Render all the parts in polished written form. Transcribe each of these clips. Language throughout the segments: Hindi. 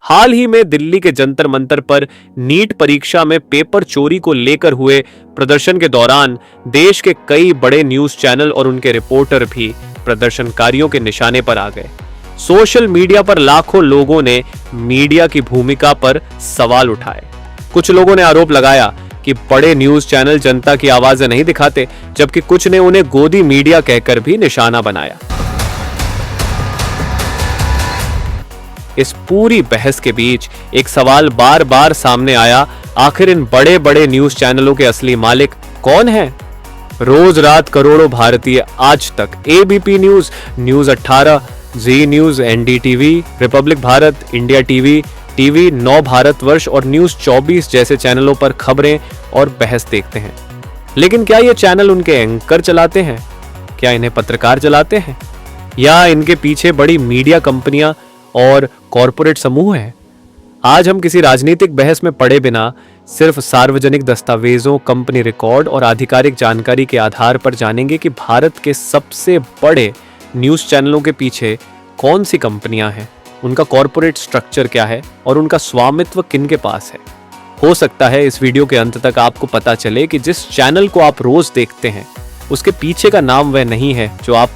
हाल ही में दिल्ली के जंतर मंतर पर नीट परीक्षा में पेपर चोरी को लेकर हुए प्रदर्शन के दौरान देश के कई बड़े न्यूज चैनल और उनके रिपोर्टर भी प्रदर्शनकारियों के निशाने पर आ गए। सोशल मीडिया पर लाखों लोगों ने मीडिया की भूमिका पर सवाल उठाए। कुछ लोगों ने आरोप लगाया कि बड़े न्यूज चैनल जनता की आवाजें नहीं दिखाते, जबकि कुछ ने उन्हें गोदी मीडिया कहकर भी निशाना बनाया। इस पूरी बहस के बीच एक सवाल बार बार सामने आया, आखिर इन बड़े बड़े न्यूज चैनलों के असली मालिक कौन हैं? रोज रात करोड़ों भारतीय Aaj Tak ABP news, news 18, Zee news, NDTV, republic Bharat, India TV, TV 9 Bharatvarsh और न्यूज 24 जैसे चैनलों पर खबरें और बहस देखते हैं। लेकिन क्या ये चैनल उनके एंकर चलाते हैं? क्या इन्हें पत्रकार चलाते हैं? या इनके पीछे बड़ी मीडिया कंपनियां और कॉरपोरेट समूह हैं? आज हम किसी राजनीतिक बहस में पड़े बिना सिर्फ सार्वजनिक दस्तावेजों, कंपनी रिकॉर्ड और आधिकारिक जानकारी के आधार पर जानेंगे कि भारत के सबसे बड़े न्यूज चैनलों के पीछे कौन सी कंपनियां हैं, उनका कॉरपोरेट स्ट्रक्चर क्या है और उनका स्वामित्व किनके पास है। हो सकता है इस वीडियो के अंत तक आपको पता चले कि जिस चैनल को आप रोज देखते हैं उसके पीछे का नाम वह नहीं है जो आप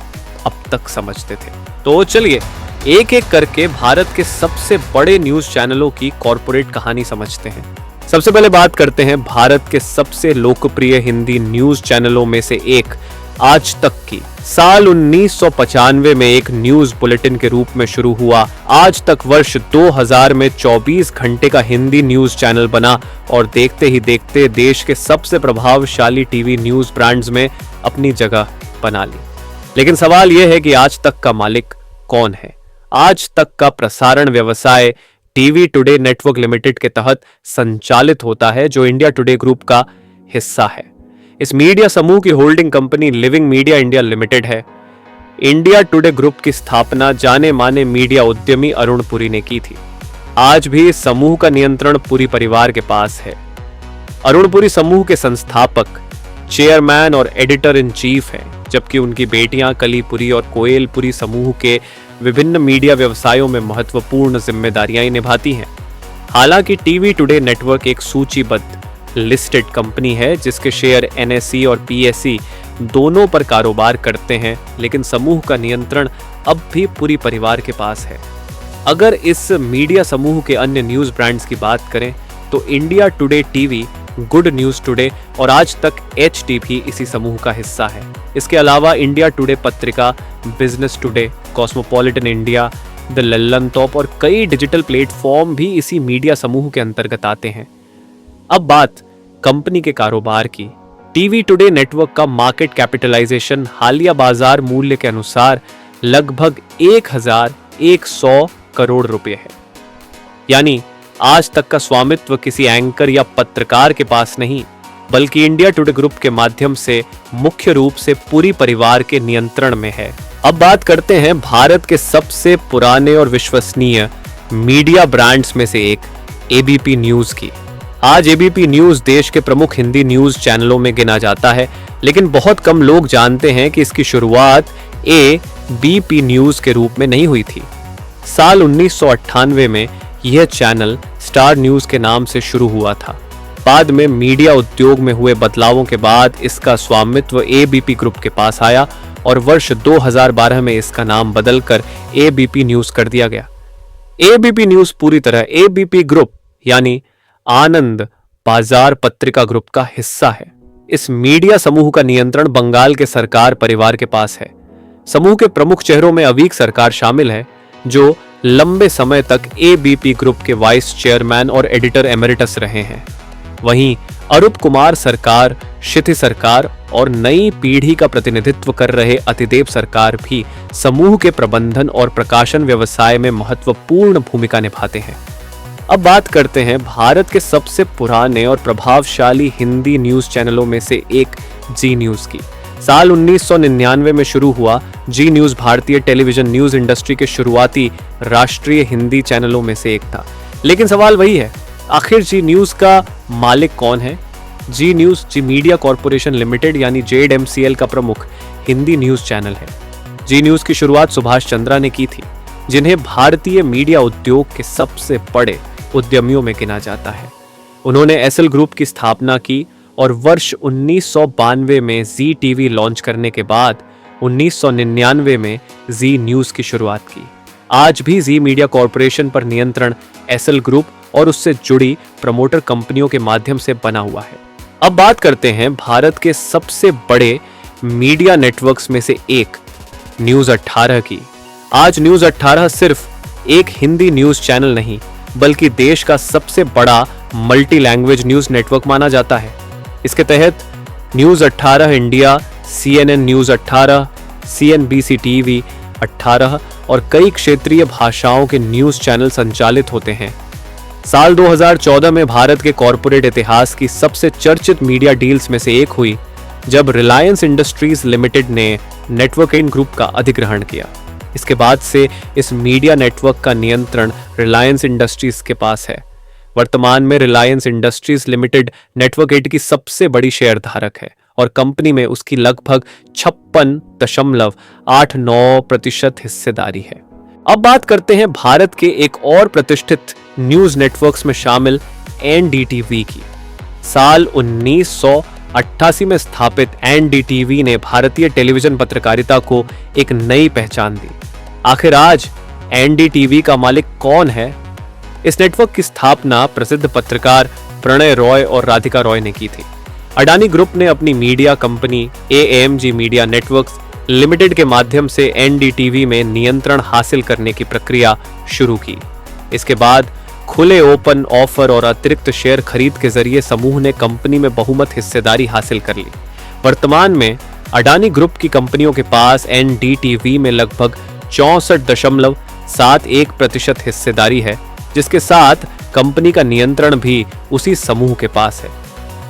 अब तक समझते थे। तो चलिए एक एक करके भारत के सबसे बड़े न्यूज चैनलों की कॉरपोरेट कहानी समझते हैं। सबसे पहले बात करते हैं भारत के सबसे लोकप्रिय हिंदी न्यूज चैनलों में से एक आज तक की। साल 1995 में एक न्यूज बुलेटिन के रूप में शुरू हुआ आज तक वर्ष 2000 में 24 घंटे का हिंदी न्यूज चैनल बना और देखते ही देखते देश के सबसे प्रभावशाली टीवी न्यूज ब्रांड्स में अपनी जगह बना ली। लेकिन सवाल यह है कि आज तक का मालिक कौन है? आज तक का प्रसारण व्यवसाय टीवी टुडे नेटवर्क लिमिटेड के तहत संचालित होता है, जो इंडिया टुडे ग्रुप का हिस्सा है। इस मीडिया समूह की holding company living media India limited है। इंडिया टुडे ग्रुप की स्थापना जाने माने मीडिया उद्यमी अरुण पुरी ने की थी। आज भी इस समूह का नियंत्रण पुरी परिवार के पास है। अरुण पुरी समूह के संस्थापक, चेयरमैन और एडिटर इन चीफ हैं, जबकि उनकी बेटियां कली पुरी और कोयल पुरी समूह के विभिन्न मीडिया व्यवसायों में महत्वपूर्ण जिम्मेदारियां निभाती हैं। हालांकि टीवी टुडे नेटवर्क एक सूचीबद्ध लिस्टेड कंपनी है जिसके शेयर एनएसई और पीएसई दोनों पर कारोबार करते हैं, लेकिन समूह का नियंत्रण अब भी पूरी परिवार के पास है। अगर इस मीडिया समूह के अन्य न्यूज ब्रांड्स की बात करें तो India today TV, good news today और आज तक एचटी भी इसी समूह का हिस्सा है। इसके अलावा इंडिया टुडे पत्रिका, business today, cosmopolitan India, the Lallan top और कई डिजिटल प्लेटफॉर्म भी इसी मीडिया समूह के अंतर्गत आते हैं। अब बात कंपनी के कारोबार की। टीवी टुडे नेटवर्क का मार्केट कैपिटलाइजेशन हालिया बाजार मूल्य के अनुसार लगभग 1100 करोड़ रुपए है। यानी आज तक का स्वामित्व किसी एंकर या पत्रकार के पास नहीं, बल्कि इंडिया टुडे ग्रुप के माध्यम से मुख्य रूप से पूरी परिवार के नियंत्रण में है। अब बात करते हैं भारत के सबसे पुराने और विश्वसनीय मीडिया ब्रांड्स में से एक एबीपी न्यूज की। आज एबीपी न्यूज देश के प्रमुख हिंदी न्यूज चैनलों में गिना जाता है, लेकिन बहुत कम लोग जानते हैं कि इसकी शुरुआत एबीपी न्यूज के रूप में नहीं हुई थी। साल 1998 में यह चैनल स्टार न्यूज के नाम से शुरू हुआ था। बाद में मीडिया उद्योग में हुए बदलावों के बाद इसका स्वामित्व एबीपी ग्रुप के पास आया और वर्ष 2012 में इसका नाम बदलकर एबीपी न्यूज कर दिया गया। एबीपी न्यूज पूरी तरह एबीपी ग्रुप यानी आनंद बाजार पत्रिका ग्रुप का हिस्सा है। इस मीडिया समूह का नियंत्रण बंगाल के सरकार परिवार के पास है। समूह के प्रमुख चेहरों में अवीक सरकार शामिल है, जो लंबे समय तक एबीपी ग्रुप के वाइस चेयरमैन और एडिटर एमेरिटस रहे हैं। वहीं अरूप कुमार सरकार, क्षिति सरकार और नई पीढ़ी का प्रतिनिधित्व कर रहे अतिदेव सरकार भी समूह के प्रबंधन और प्रकाशन व्यवसाय में महत्वपूर्ण भूमिका निभाते हैं। अब बात करते हैं भारत के सबसे पुराने और प्रभावशाली हिंदी न्यूज चैनलों में से एक जी न्यूज की। साल 1999 में शुरू हुआ जी न्यूज भारतीय टेलीविजन न्यूज इंडस्ट्री के शुरुआती राष्ट्रीय हिंदी चैनलों में से एक था। लेकिन सवाल वही है, आखिर जी न्यूज का मालिक कौन है? जी न्यूज जी मीडिया कॉर्पोरेशन लिमिटेड यानी जेडएमसीएल का प्रमुख हिंदी न्यूज चैनल है। जी न्यूज की शुरुआत सुभाष चंद्रा ने की थी। जिन्हें भारतीय मीडिया उद्योग के सबसे बड़े उद्यमियों में गिना जाता है। उन्होंने एसएल ग्रुप की स्थापना की और वर्ष 1992 में जी टीवी लॉन्च करने के बाद 1999 में जी न्यूज की शुरुआत की। आज भी जी मीडिया कॉरपोरेशन पर नियंत्रण एसएल ग्रुप और उससे जुड़ी प्रमोटर कंपनियों के माध्यम से बना हुआ है। अब बात करते हैं भारत के सबसे बड़े मीडिया नेटवर्क्स में से एक न्यूज 18 की। आज न्यूज 18 सिर्फ एक हिंदी न्यूज चैनल नहीं बल्कि देश का सबसे बड़ा मल्टी लैंग्वेज न्यूज नेटवर्क माना जाता है। इसके तहत news 18 India, CNN news 18, CNBC TV 18 और कई क्षेत्रीय भाषाओं के न्यूज चैनल संचालित होते हैं। साल 2014 में भारत के कॉरपोरेट इतिहास की सबसे चर्चित मीडिया डील्स में से एक हुई जब रिलायंस इंडस्ट्रीज लिमिटेड ने नेटवर्क 8 ग्रुप का अधिग्रहण किया। इसके बाद से इस मीडिया नेटवर्क का नियंत्रण रिलायंस इंडस्ट्रीज के पास है। वर्तमान में रिलायंस इंडस्ट्रीज लिमिटेड नेटवर्क 8 की सबसे बड़ी शेयरधारक है और कंपनी में उसकी लगभग 56.89% हिस्सेदारी है। अब बात करते हैं भारत के एक और प्रतिष्ठित न्यूज नेटवर्क्स में शामिल एनडीटीवी की। साल 1988 में स्थापित एनडीटीवी ने भारतीय टेलीविजन पत्रकारिता को एक नई पहचान दी। आखिर आज एनडीटीवी का मालिक कौन है? इस नेटवर्क की स्थापना प्रसिद्ध पत्रकार प्रणय रॉय और राधिका रॉय ने की थी। अडानी ग्रुप ने अपनी media company AMG media networks limited के माध्यम से एनडीटीवी में नियंत्रण हासिल करने की प्रक्रिया शुरू की। इसके बाद खुले ओपन ऑफर और अतिरिक्त शेयर खरीद के जरिए समूह ने कंपनी में बहुमत हिस्सेदारी हासिल कर ली। वर्तमान में अडानी ग्रुप की कंपनियों के पास एनडीटीवी में लगभग 64.71% हिस्सेदारी है, जिसके साथ कंपनी का नियंत्रण भी उसी समूह के पास है।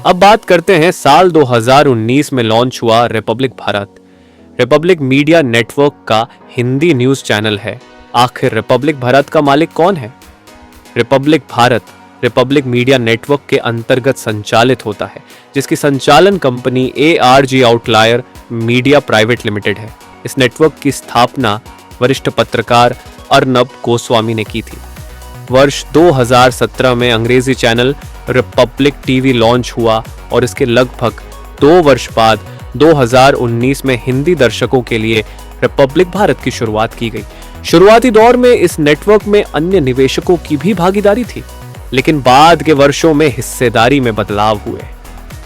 अब बात करते हैं साल 2019 में लॉन्च हुआ Republic Bharat. Republic media network का हिंदी न्यूज चैनल है। आखिर रिपब्लिक भारत का मालिक कौन है? Republic Bharat Republic media network के अंतर्गत संचालित होता है, जिसकी संचालन company ARG outlier media private limited है। इस नेटवर्क की स्थापना वरिष्ठ पत्रकार अर्नब गोस्वामी ने की थी। वर्ष 2017 में अंग्रेजी चैनल रिपब्लिक टीवी लॉन्च हुआ और इसके लगभग 2 वर्ष बाद 2019 में हिंदी दर्शकों के लिए रिपब्लिक भारत की शुरुआत की गई। शुरुआती दौर में इस नेटवर्क में अन्य निवेशकों की भी भागीदारी थी, लेकिन बाद के वर्षों में हिस्सेदारी में बदलाव हुए।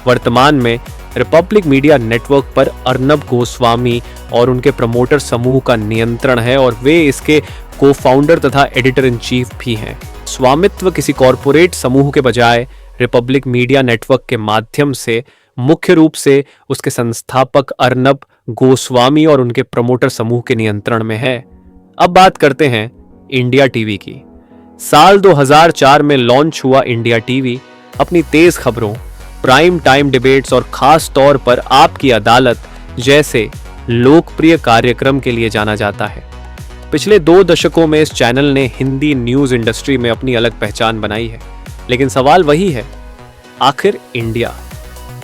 वर्तमान में रिपब्लिक मीडिया नेटवर्क पर अर्नब गोस्वामी और उनके प्रमोटर समूह का नियंत्रण है और वे इसके को-फाउंडर तथा एडिटर इन चीफ भी हैं। स्वामित्व किसी कॉरपोरेट समूह के बजाय रिपब्लिक मीडिया नेटवर्क के माध्यम से मुख्य रूप से उसके संस्थापक अर्नब गोस्वामी और उनके प्रमोटर समूह के नियंत्रण में है। अब बात करते हैं इंडिया टीवी की। साल 2004 में लॉन्च हुआ इंडिया टीवी अपनी तेज खबरों, प्राइम टाइम डिबेट्स और खास तौर पर आपकी अदालत जैसे लोकप्रिय कार्यक्रम के लिए जाना जाता है। पिछले 2 दशकों में इस चैनल ने हिंदी न्यूज इंडस्ट्री में अपनी अलग पहचान बनाई है। लेकिन सवाल वही है, आखिर इंडिया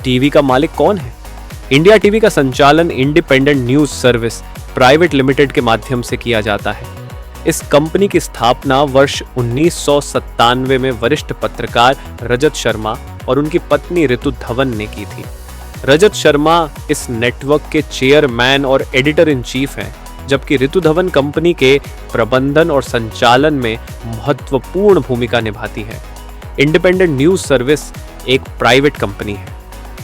टीवी का मालिक कौन है? इंडिया टीवी का संचालन independent news service private limited के माध्यम से किया जाता है। इस कंपनी की स्थापना वर्ष 1997 में वरिष्ठ पत्रकार रजत शर्मा और उनकी पत्नी ऋतु धवन ने की थी। रजत शर्मा इस नेटवर्क के चेयरमैन और एडिटर इन चीफ हैं, जबकि ऋतु धवन कंपनी के प्रबंधन और संचालन में महत्वपूर्ण भूमिका निभाती है। इंडिपेंडेंट न्यूज सर्विस एक प्राइवेट कंपनी है।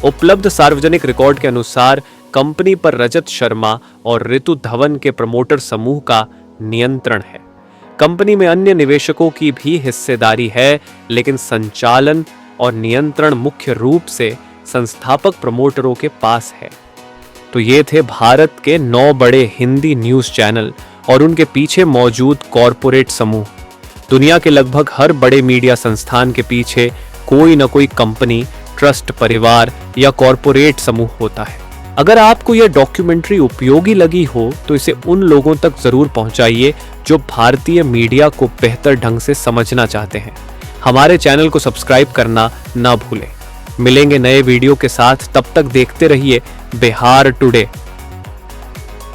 उपलब्ध सार्वजनिक रिकॉर्ड के अनुसार कंपनी पर रजत शर्मा और ऋतु धवन के प्रमोटर समूह का नियंत्रण है। कंपनी में अन्य निवेशकों की भी हिस्सेदारी है, लेकिन संचालन और नियंत्रण मुख्य रूप से संस्थापक प्रमोटरों के पास है। तो ये थे भारत के 9 बड़े हिंदी न्यूज चैनल और उनके पीछे मौजूद कॉरपोरेट समूह। दुनिया के लगभग हर बड़े मीडिया संस्थान के पीछे कोई न कोई कंपनी, ट्रस्ट, परिवार या कॉरपोरेट समूह होता है। अगर आपको यह डॉक्यूमेंट्री उपयोगी लगी हो तो इसे उन लोगों तक जरूर पहुंचाइए जो भारतीय मीडिया को बेहतर ढंग से समझना चाहते हैं। हमारे चैनल को सब्सक्राइब करना ना भूलें। मिलेंगे नए वीडियो के साथ, तब तक देखते रहिए बिहार टुडे।